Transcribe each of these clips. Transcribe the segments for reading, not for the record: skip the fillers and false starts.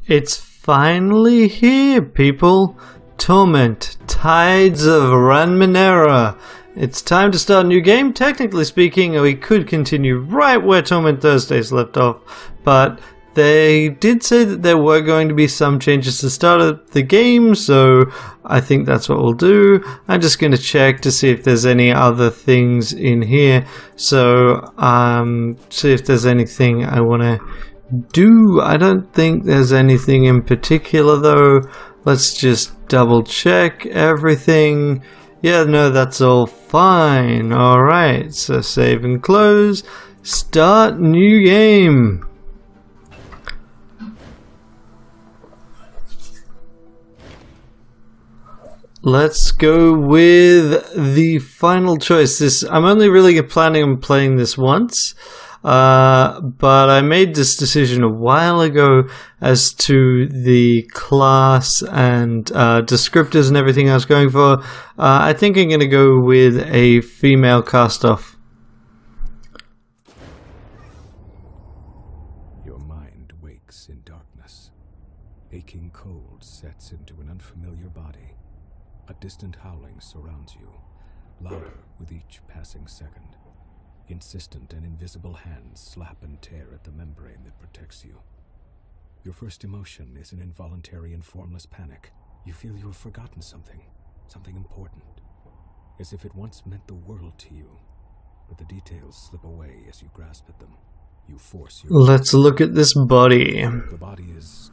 It's finally here, people. Torment, Tides of Ranmenera. It's time to start a new game. Technically speaking, we could continue right where Torment Thursdays left off, but they did say that there were going to be some changes to start of the game, so I think that's what we'll do. I'm just going to check to see if there's any other things in here, so see if there's anything I want to do. I don't think there's anything in particular though. Let's just double check everything. Yeah, no, that's all fine. Alright, so save and close. Start new game. Let's go with the final choice. I'm only really planning on playing this once. But I made this decision a while ago as to the class and descriptors and everything I was going for. I think I'm going to go with a female cast-off. Your mind wakes in darkness. Aching cold sets into an unfamiliar body. A distant howling surrounds you, louder with each passing second. Insistent and invisible hands slap and tear at the membrane that protects you. Your first emotion is an involuntary and formless panic. You feel you have forgotten something important, as if it once meant the world to you. But the details slip away as you grasp at them. You force your... Let's look at this body. The body is...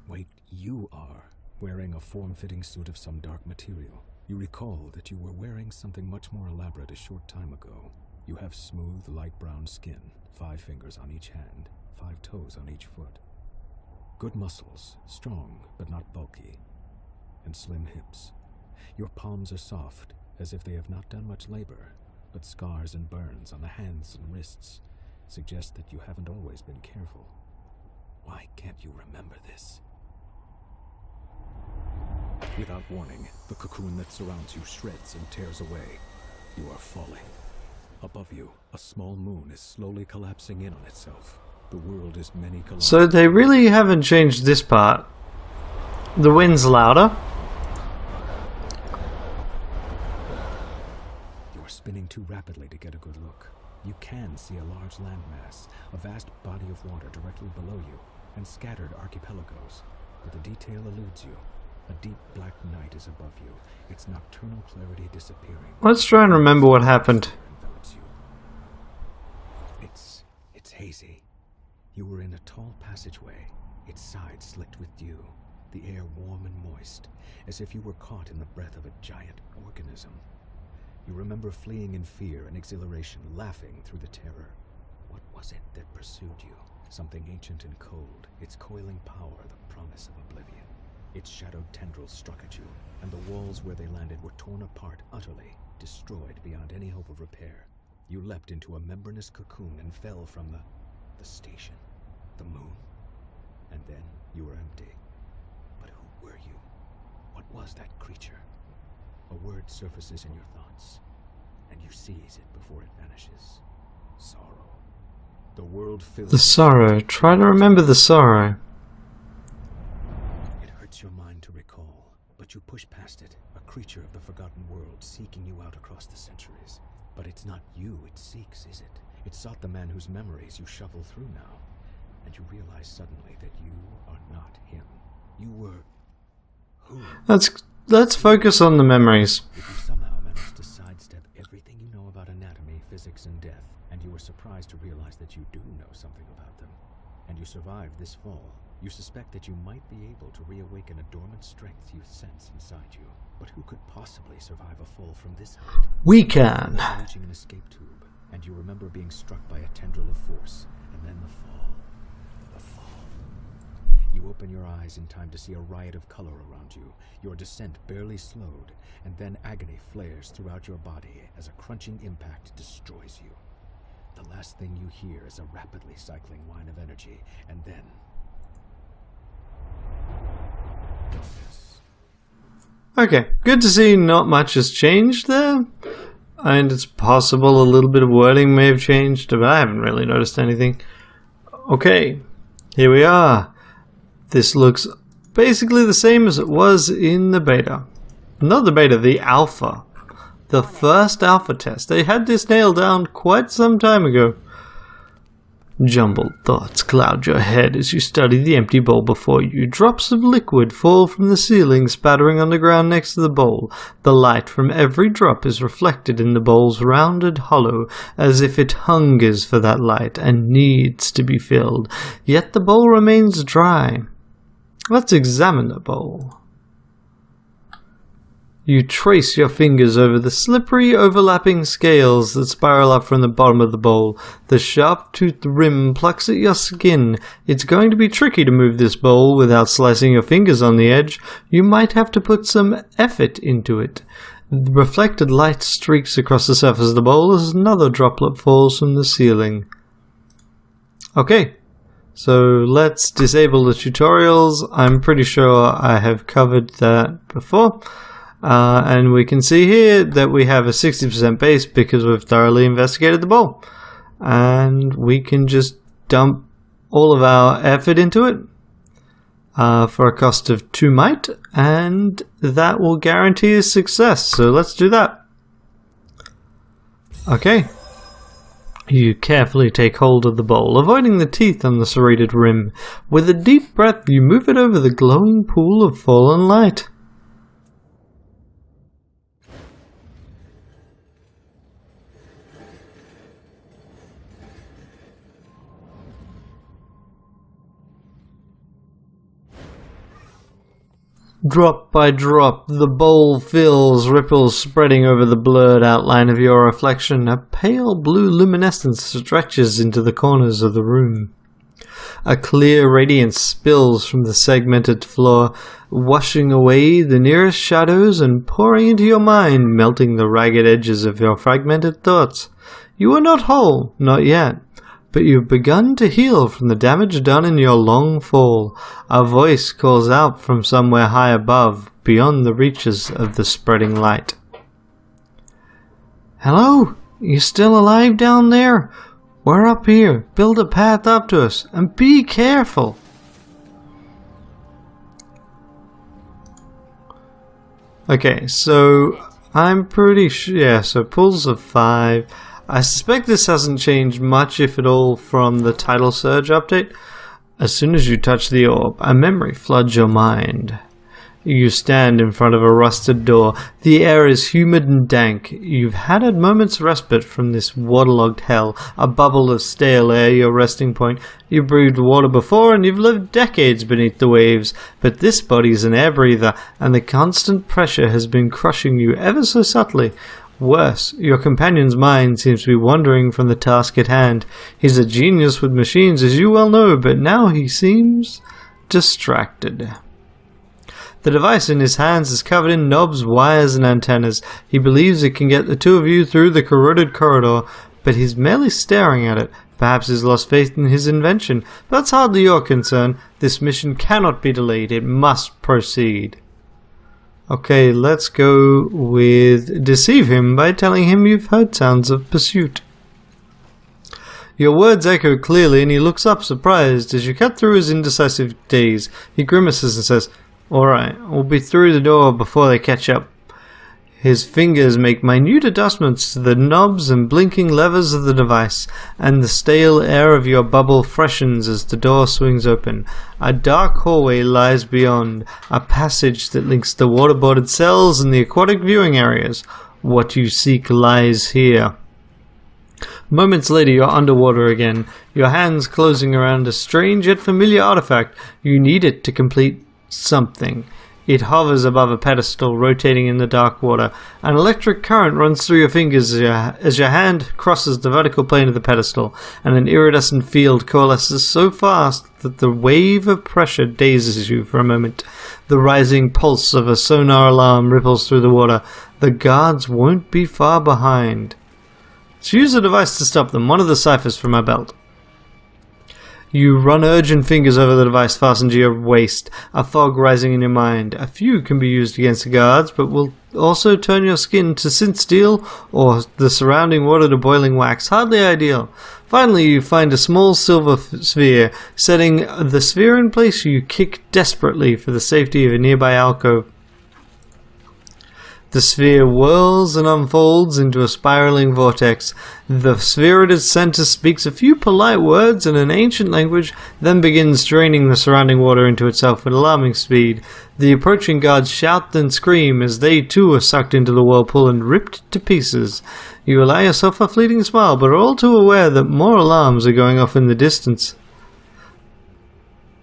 wait, you are wearing a form-fitting suit of some dark material. You recall that you were wearing something much more elaborate a short time ago. You have smooth, light brown skin, 5 fingers on each hand, 5 toes on each foot. Good muscles, strong but not bulky, and slim hips. Your palms are soft, as if they have not done much labor, but scars and burns on the hands and wrists suggest that you haven't always been careful. Why can't you remember this? Without warning, the cocoon that surrounds you shreds and tears away. You are falling. Above you, a small moon is slowly collapsing in on itself. The world is many kilometers. So they really haven't changed this part. The wind's louder. You are spinning too rapidly to get a good look. You can see a large landmass, a vast body of water directly below you, and scattered archipelagos. But the detail eludes you. A deep black night is above you, its nocturnal clarity disappearing. Let's try and remember what happened. It's hazy. You were in a tall passageway, its sides slicked with dew, the air warm and moist, as if you were caught in the breath of a giant organism. You remember fleeing in fear and exhilaration, laughing through the terror. What was it that pursued you? Something ancient and cold, its coiling power the promise of oblivion. Its shadowed tendrils struck at you, and the walls where they landed were torn apart utterly, destroyed beyond any hope of repair. You leapt into a membranous cocoon and fell from the station, the moon. And then you were empty. But who were you? What was that creature? A word surfaces in your thoughts, and you seize it before it vanishes. Sorrow. The world fills... The sorrow. Try to remember the sorrow. It hurts your mind to recall, but you push past it, a creature of the forgotten world seeking you out across the centuries. But it's not you it seeks, is it? It sought the man whose memories you shovel through now. And you realize suddenly that you are not him. You were... who? Let's focus on the memories. If you somehow managed to sidestep everything you know about anatomy, physics, and death, and you were surprised to realize that you do know something about them, and you survived this fall, you suspect that you might be able to reawaken a dormant strength you sense inside you. But who could possibly survive a fall from this height? We can. Reaching an escape tube, and you remember being struck by a tendril of force, and then the fall. The fall. You open your eyes in time to see a riot of color around you, your descent barely slowed, and then agony flares throughout your body as a crunching impact destroys you. The last thing you hear is a rapidly cycling whine of energy, and then... darkness. Okay, good to see not much has changed there. And it's possible a little bit of wording may have changed, but I haven't really noticed anything. Okay, here we are. This looks basically the same as it was in the beta. Not the beta, the alpha. The first alpha test. They had this nailed down quite some time ago. Jumbled thoughts cloud your head as you study the empty bowl before you. Drops of liquid fall from the ceiling, spattering on the ground next to the bowl. The light from every drop is reflected in the bowl's rounded hollow, as if it hungers for that light and needs to be filled. Yet the bowl remains dry. Let's examine the bowl. You trace your fingers over the slippery, overlapping scales that spiral up from the bottom of the bowl. The sharp-toothed rim plucks at your skin. It's going to be tricky to move this bowl without slicing your fingers on the edge. You might have to put some effort into it. The reflected light streaks across the surface of the bowl as another droplet falls from the ceiling. Okay, so let's disable the tutorials. I'm pretty sure I have covered that before. And we can see here that we have a 60% base because we've thoroughly investigated the bowl. And we can just dump all of our effort into it for a cost of 2 might, and that will guarantee us success. So let's do that. Okay. You carefully take hold of the bowl, avoiding the teeth on the serrated rim. With a deep breath, you move it over the glowing pool of fallen light. Drop by drop, the bowl fills, ripples spreading over the blurred outline of your reflection. A pale blue luminescence stretches into the corners of the room. A clear radiance spills from the segmented floor, washing away the nearest shadows and pouring into your mind, melting the ragged edges of your fragmented thoughts. You are not whole, not yet. But you've begun to heal from the damage done in your long fall. A voice calls out from somewhere high above, beyond the reaches of the spreading light. Hello? You still alive down there? We're up here. Build a path up to us, and be careful. Okay, so I'm pretty sure, yeah, so pulls of 5. I suspect this hasn't changed much, if at all, from the Title Surge update. As soon as you touch the orb, a memory floods your mind. You stand in front of a rusted door. The air is humid and dank. You've had a moment's respite from this waterlogged hell, a bubble of stale air your resting point. You've breathed water before and you've lived decades beneath the waves, but this body's an air breather, and the constant pressure has been crushing you ever so subtly. Worse, your companion's mind seems to be wandering from the task at hand. He's a genius with machines, as you well know, but now he seems distracted. The device in his hands is covered in knobs, wires, and antennas. He believes it can get the two of you through the corroded corridor, but he's merely staring at it. Perhaps he's lost faith in his invention. But that's hardly your concern. This mission cannot be delayed. It must proceed. Okay, let's go with deceive him by telling him you've heard sounds of pursuit. Your words echo clearly and he looks up surprised as you cut through his indecisive daze. He grimaces and says, "Alright, we'll be through the door before they catch up." His fingers make minute adjustments to the knobs and blinking levers of the device, and the stale air of your bubble freshens as the door swings open. A dark hallway lies beyond, a passage that links the waterboarded cells and the aquatic viewing areas. What you seek lies here. Moments later, you're underwater again, your hands closing around a strange yet familiar artifact. You need it to complete something. It hovers above a pedestal, rotating in the dark water. An electric current runs through your fingers as your hand crosses the vertical plane of the pedestal, and an iridescent field coalesces so fast that the wave of pressure dazes you for a moment. The rising pulse of a sonar alarm ripples through the water. The guards won't be far behind. Let's use the device to stop them. One of the ciphers from my belt. You run urgent fingers over the device fastened to your waist, a fog rising in your mind. A few can be used against the guards, but will also turn your skin to synth steel or the surrounding water to boiling wax. Hardly ideal. Finally, you find a small silver sphere. Setting the sphere in place, you kick desperately for the safety of a nearby alcove. The sphere whirls and unfolds into a spiraling vortex. The sphere at its center speaks a few polite words in an ancient language, then begins draining the surrounding water into itself at alarming speed. The approaching guards shout and scream as they too are sucked into the whirlpool and ripped to pieces. You allow yourself a fleeting smile, but are all too aware that more alarms are going off in the distance.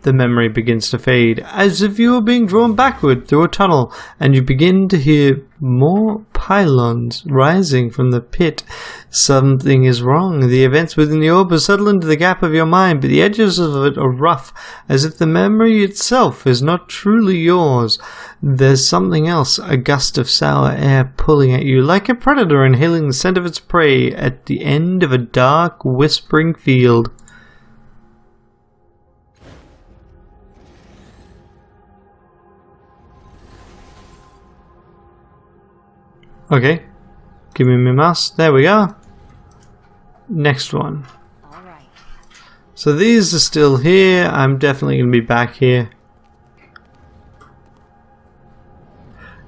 The memory begins to fade, as if you are being drawn backward through a tunnel, and you begin to hear more pylons rising from the pit. Something is wrong. The events within the orb have settled into the gap of your mind, but the edges of it are rough, as if the memory itself is not truly yours. There's something else, a gust of sour air pulling at you, like a predator inhaling the scent of its prey at the end of a dark, whispering field. Okay, give me my mouse. There we go. Next one. All right. So these are still here. I'm definitely going to be back here.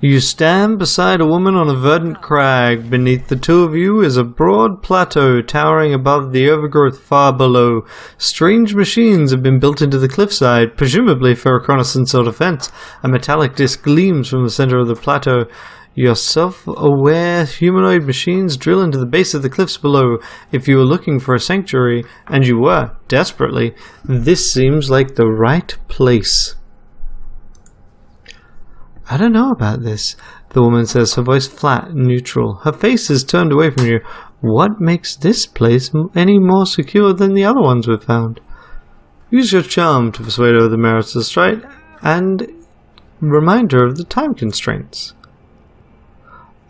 You stand beside a woman on a verdant crag. Beneath the two of you is a broad plateau towering above the overgrowth far below. Strange machines have been built into the cliffside, presumably for reconnaissance or defense. A metallic disc gleams from the center of the plateau. Your self-aware humanoid machines drill into the base of the cliffs below. If you were looking for a sanctuary, and you were, desperately, this seems like the right place. I don't know about this, the woman says, her voice flat and neutral. Her face is turned away from you. What makes this place any more secure than the other ones we've found? Use your charm to persuade her of the merits of the strike, and remind her of the time constraints.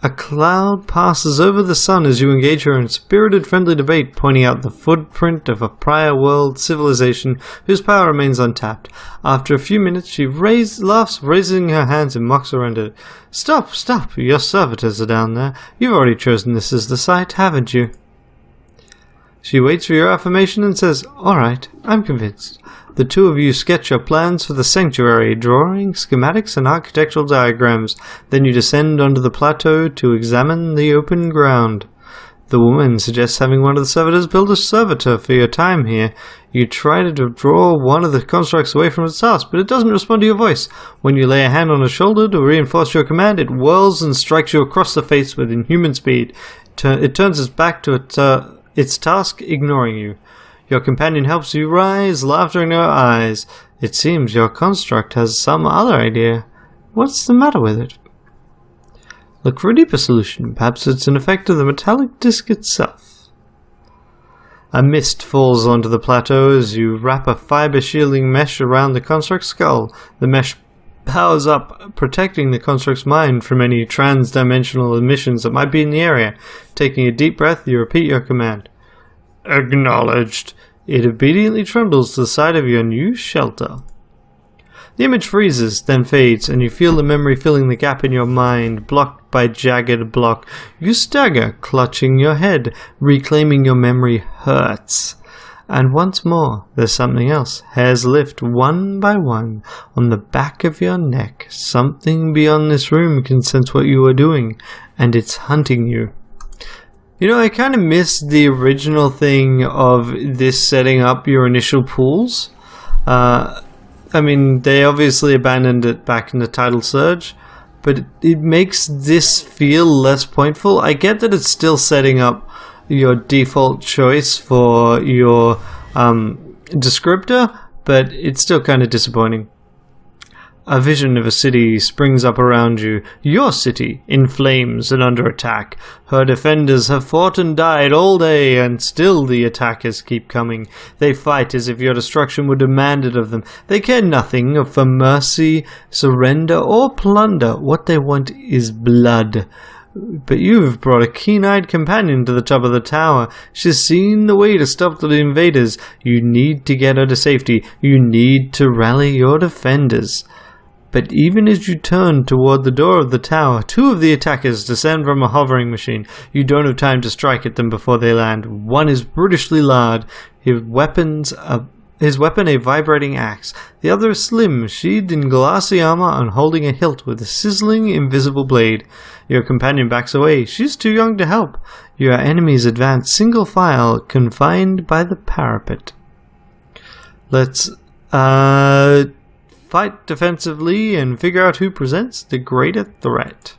A cloud passes over the sun as you engage her in spirited friendly debate, pointing out the footprint of a prior world civilization whose power remains untapped. After a few minutes she laughs, raising her hands in mock surrender. Stop, stop, your servitors are down there. You've already chosen this as the site, haven't you? She waits for your affirmation and says, Alright, I'm convinced. The two of you sketch your plans for the sanctuary, drawing schematics and architectural diagrams. Then you descend onto the plateau to examine the open ground. The woman suggests having one of the servitors build a servitor for your time here. You try to draw one of the constructs away from its task, but it doesn't respond to your voice. When you lay a hand on its shoulder to reinforce your command, it whirls and strikes you across the face with inhuman speed. It turns its back to its task, ignoring you. Your companion helps you rise, laughter in her eyes. It seems your construct has some other idea. What's the matter with it? Look for a deeper solution. Perhaps it's an effect of the metallic disc itself. A mist falls onto the plateau as you wrap a fiber shielding mesh around the construct's skull. The mesh powers up, protecting the construct's mind from any trans-dimensional emissions that might be in the area. Taking a deep breath, you repeat your command. Acknowledged. It obediently trembles to the side of your new shelter. The image freezes, then fades, and you feel the memory filling the gap in your mind, blocked by jagged block. You stagger, clutching your head. Reclaiming your memory hurts. And once more, there's something else. Hairs lift one by one on the back of your neck. Something beyond this room can sense what you are doing, and it's hunting you. You know, I kind of miss the original thing of this setting up your initial pools. I mean, they obviously abandoned it back in the title surge, but it makes this feel less pointful. I get that it's still setting up your default choice for your descriptor, but it's still kind of disappointing. A vision of a city springs up around you. Your city, in flames and under attack. Her defenders have fought and died all day, and still the attackers keep coming. They fight as if your destruction were demanded of them. They care nothing for mercy, surrender, or plunder. What they want is blood. But you've brought a keen-eyed companion to the top of the tower. She's seen the way to stop the invaders. You need to get her to safety. You need to rally your defenders. But even as you turn toward the door of the tower, two of the attackers descend from a hovering machine. You don't have time to strike at them before they land. One is brutishly large, his weapon a vibrating axe. The other is slim, sheathed in glossy armor and holding a hilt with a sizzling invisible blade. Your companion backs away. She's too young to help. Your enemies advance single file, confined by the parapet. Let's fight defensively and figure out who presents the greater threat.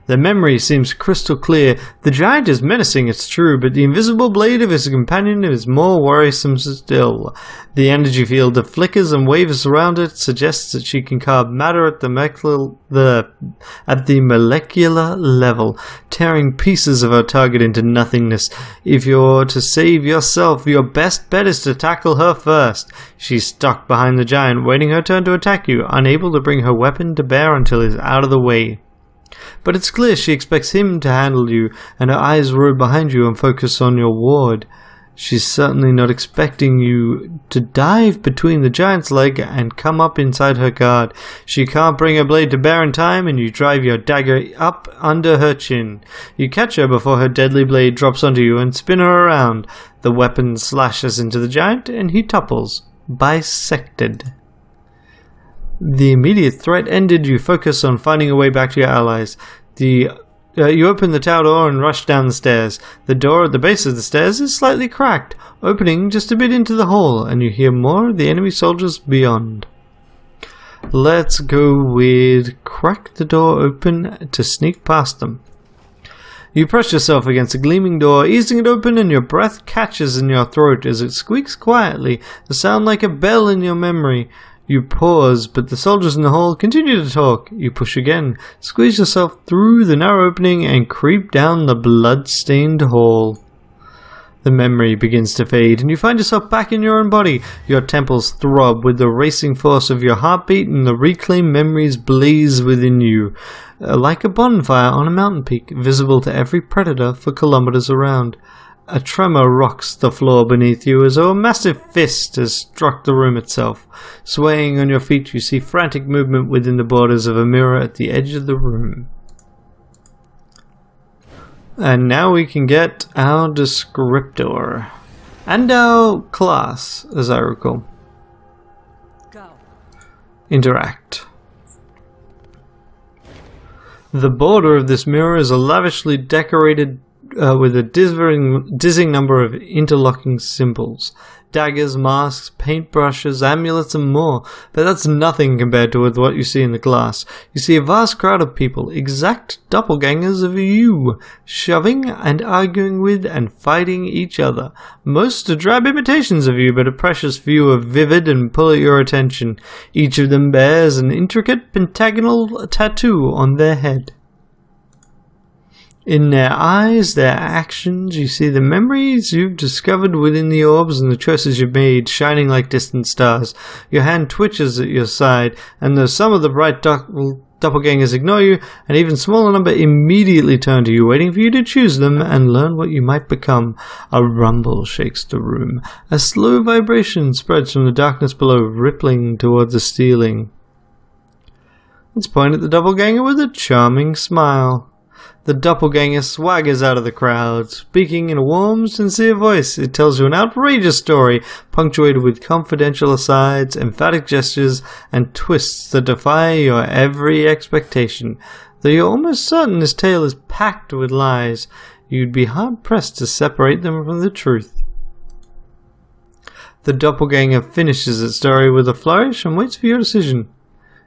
The memory seems crystal clear. The giant is menacing, it's true, but the invisible blade of his companion is more worrisome still. The energy field that flickers and waves around it suggests that she can carve matter at the molecular level, tearing pieces of her target into nothingness. If you're to save yourself, your best bet is to tackle her first. She's stuck behind the giant, waiting her turn to attack you, unable to bring her weapon to bear until he's out of the way. But it's clear she expects him to handle you, and her eyes rove behind you and focus on your ward. She's certainly not expecting you to dive between the giant's leg and come up inside her guard. She can't bring her blade to bear in time, and you drive your dagger up under her chin. You catch her before her deadly blade drops onto you and spin her around. The weapon slashes into the giant, and he topples, bisected. The immediate threat ended, you focus on finding a way back to your allies. You open the tower door and rush down the stairs. The door at the base of the stairs is slightly cracked, opening just a bit into the hall, and you hear more of the enemy soldiers beyond. Let's go with crack the door open to sneak past them. You press yourself against a gleaming door, easing it open, and your breath catches in your throat as it squeaks quietly, the sound like a bell in your memory. You pause, but the soldiers in the hall continue to talk. You push again, squeeze yourself through the narrow opening, and creep down the blood-stained hall. The memory begins to fade, and you find yourself back in your own body. Your temples throb with the racing force of your heartbeat, and the reclaimed memories blaze within you, like a bonfire on a mountain peak, visible to every predator for kilometers around. A tremor rocks the floor beneath you as though a massive fist has struck the room itself. Swaying on your feet, you see frantic movement within the borders of a mirror at the edge of the room. And now we can get our descriptor. And our class, as I recall. Go. Interact. The border of this mirror is lavishly decorated with a dizzying number of interlocking symbols. Daggers, masks, paintbrushes, amulets and more, but that's nothing compared to what you see in the glass. You see a vast crowd of people, exact doppelgangers of you, shoving and arguing with and fighting each other. Most are drab imitations of you, but a precious few are vivid and pull at your attention. Each of them bears an intricate pentagonal tattoo on their head. In their eyes, their actions, you see the memories you've discovered within the orbs and the choices you've made, shining like distant stars. Your hand twitches at your side, and though some of the bright doppelgangers ignore you, an even smaller number immediately turn to you, waiting for you to choose them and learn what you might become. A rumble shakes the room. A slow vibration spreads from the darkness below, rippling towards the ceiling. Let's point at the doppelganger with a charming smile. The doppelganger swaggers out of the crowd, speaking in a warm, sincere voice. It tells you an outrageous story, punctuated with confidential asides, emphatic gestures, and twists that defy your every expectation. Though you're almost certain this tale is packed with lies, you'd be hard-pressed to separate them from the truth. The doppelganger finishes its story with a flourish and waits for your decision.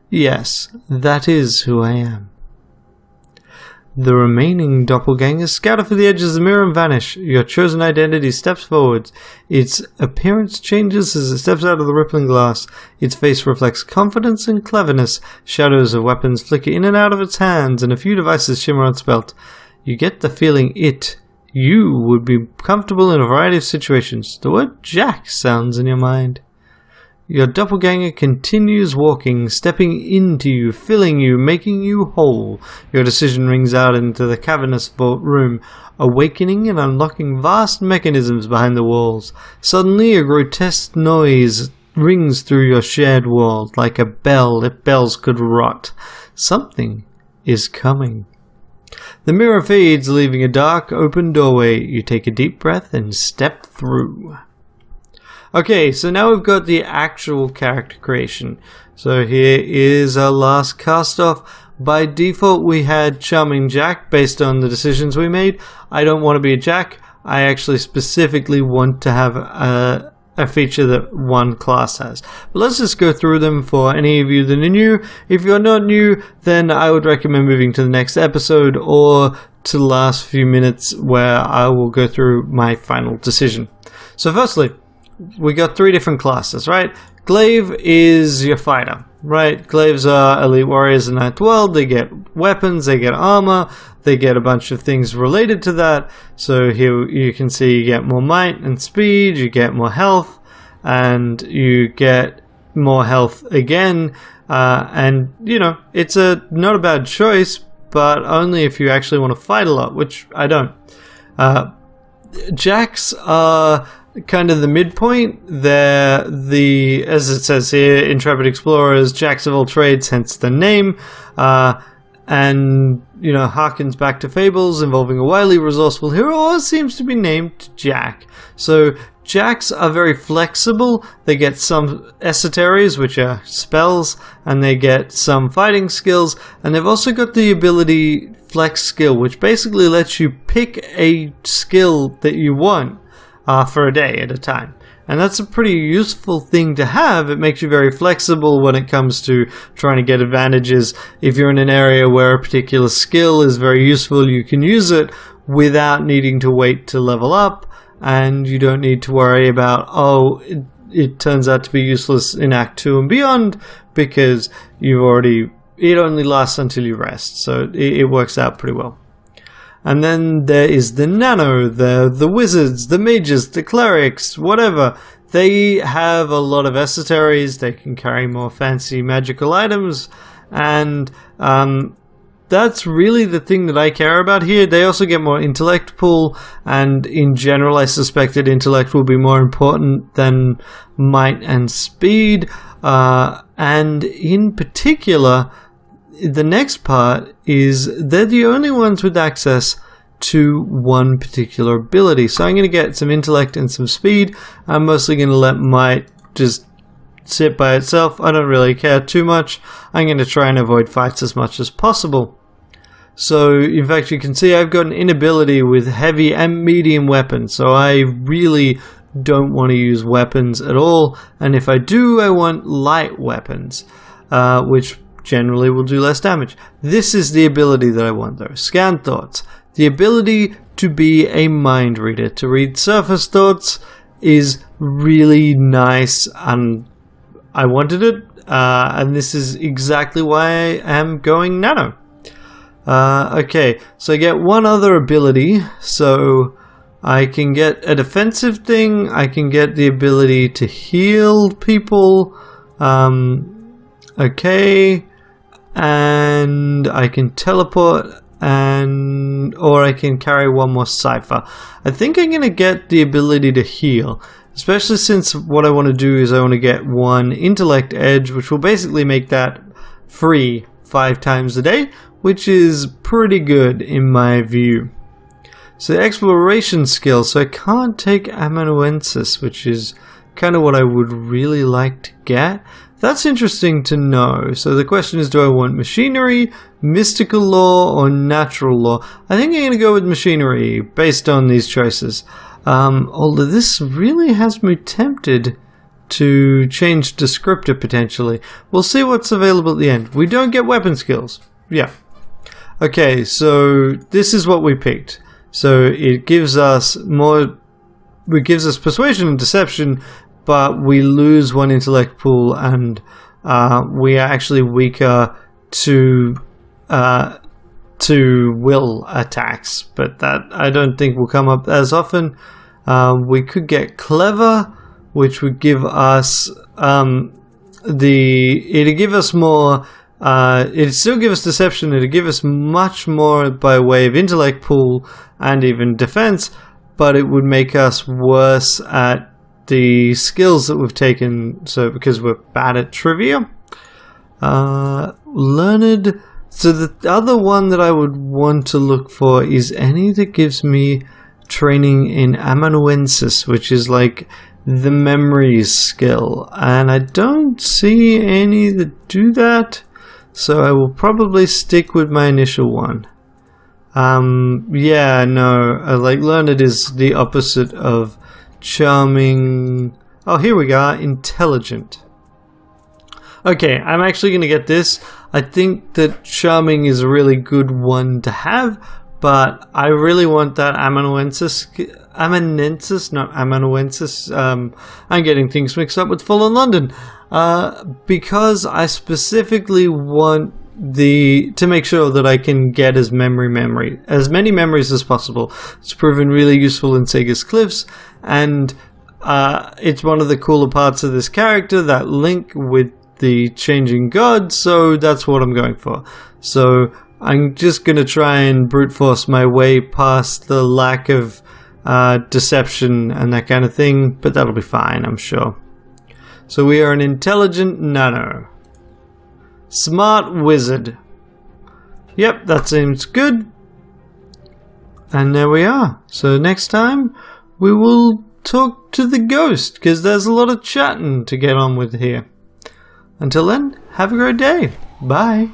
Yes, that is who I am. The remaining doppelgangers scatter for the edges of the mirror and vanish. Your chosen identity steps forward. Its appearance changes as it steps out of the rippling glass. Its face reflects confidence and cleverness. Shadows of weapons flicker in and out of its hands, and a few devices shimmer on its belt. You get the feeling you would be comfortable in a variety of situations. The word Jack sounds in your mind. Your doppelganger continues walking, stepping into you, filling you, making you whole. Your decision rings out into the cavernous vault room, awakening and unlocking vast mechanisms behind the walls. Suddenly, a grotesque noise rings through your shared world, like a bell if bells could rot. Something is coming. The mirror fades, leaving a dark, open doorway. You take a deep breath and step through. Okay, so now we've got the actual character creation. So here is our last cast off. By default, we had Charming Jack based on the decisions we made. I don't want to be a Jack. I actually specifically want to have a feature that one class has. But let's just go through them for any of you that are new. If you're not new, then I would recommend moving to the next episode or to the last few minutes where I will go through my final decision. So firstly, we got 3 different classes, right? Glaive is your fighter, right? Glaives are elite warriors in Ninth World. They get weapons, they get armor, they get a bunch of things related to that. So here you can see you get more might and speed, you get more health, and you get more health again. And, you know, it's not a bad choice, but only if you actually want to fight a lot, which I don't. Jacks are kind of the midpoint. They're the, as it says here, intrepid explorers, jacks of all trades, hence the name, and, you know, harkens back to fables involving a wily, resourceful hero, or seems to be named Jack. So jacks are very flexible. They get some esoteries, which are spells, and they get some fighting skills, and they've also got the ability flex skill, which basically lets you pick a skill that you want for a day at a time. And that's a pretty useful thing to have. It makes you very flexible when it comes to trying to get advantages. If you're in an area where a particular skill is very useful, you can use it without needing to wait to level up, and you don't need to worry about, oh, it turns out to be useless in Act 2 and beyond, because it only lasts until you rest. So it works out pretty well. And then there is the nano, the wizards, the mages, the clerics, whatever. They have a lot of esoteries, they can carry more fancy magical items, and that's really the thing that I care about here. They also get more intellect pool, and in general I suspect that intellect will be more important than might and speed, and in particular, the next part is they're the only ones with access to one particular ability. So I'm going to get some intellect and some speed. I'm mostly going to let might just sit by itself. I don't really care too much. I'm going to try and avoid fights as much as possible. So in fact, you can see I've got an inability with heavy and medium weapons. So I really don't want to use weapons at all. And if I do, I want light weapons, which generally will do less damage. This is the ability that I want though. Scan thoughts. The ability to be a mind reader, to read surface thoughts, is really nice, and I wanted it, and this is exactly why I am going nano. Okay, so I get one other ability, so I can get a defensive thing, I can get the ability to heal people, okay, and I can teleport, or I can carry one more cipher. I think I'm going to get the ability to heal, especially since what I want to do is I want to get one intellect edge, which will basically make that free 5 times a day, which is pretty good in my view. So exploration skill, so I can't take amanuensis, which is kind of what I would really like to get. That's interesting to know. So the question is, do I want machinery, mystical law, or natural law? I think I'm going to go with machinery based on these choices. Although this really has me tempted to change descriptor potentially. We'll see what's available at the end. We don't get weapon skills. Yeah. Okay, so this is what we picked. So it gives us persuasion and deception, but we lose one intellect pool, and we are actually weaker to will attacks, but that I don't think will come up as often. We could get clever, which would give us it'd give us more. It'd still give us deception. It'd give us much more by way of intellect pool and even defense, but it would make us worse at the skills that we've taken. So because we're bad at trivia, learned. So the other one that I would want to look for is any that gives me training in amanuensis, which is like the memories skill, and I don't see any that do that, so I will probably stick with my initial one. Yeah, no, like learned is the opposite of charming. Oh, here we go, intelligent. Okay, I'm actually going to get this. I think that charming is a really good one to have, but I really want that amanuensis, not amanuensis. I'm getting things mixed up with Fallen London, because I specifically want to make sure that I can get as many memories as possible. It's proven really useful in Sega's Cliffs, and it's one of the cooler parts of this character, that link with the changing god, so that's what I'm going for. So I'm just going to try and brute force my way past the lack of deception and that kind of thing, but that'll be fine, I'm sure. So we are an intelligent nano. Smart wizard. Yep, that seems good. And there we are. So next time we will talk to the ghost, because there's a lot of chatting to get on with here. Until then, have a great day. Bye.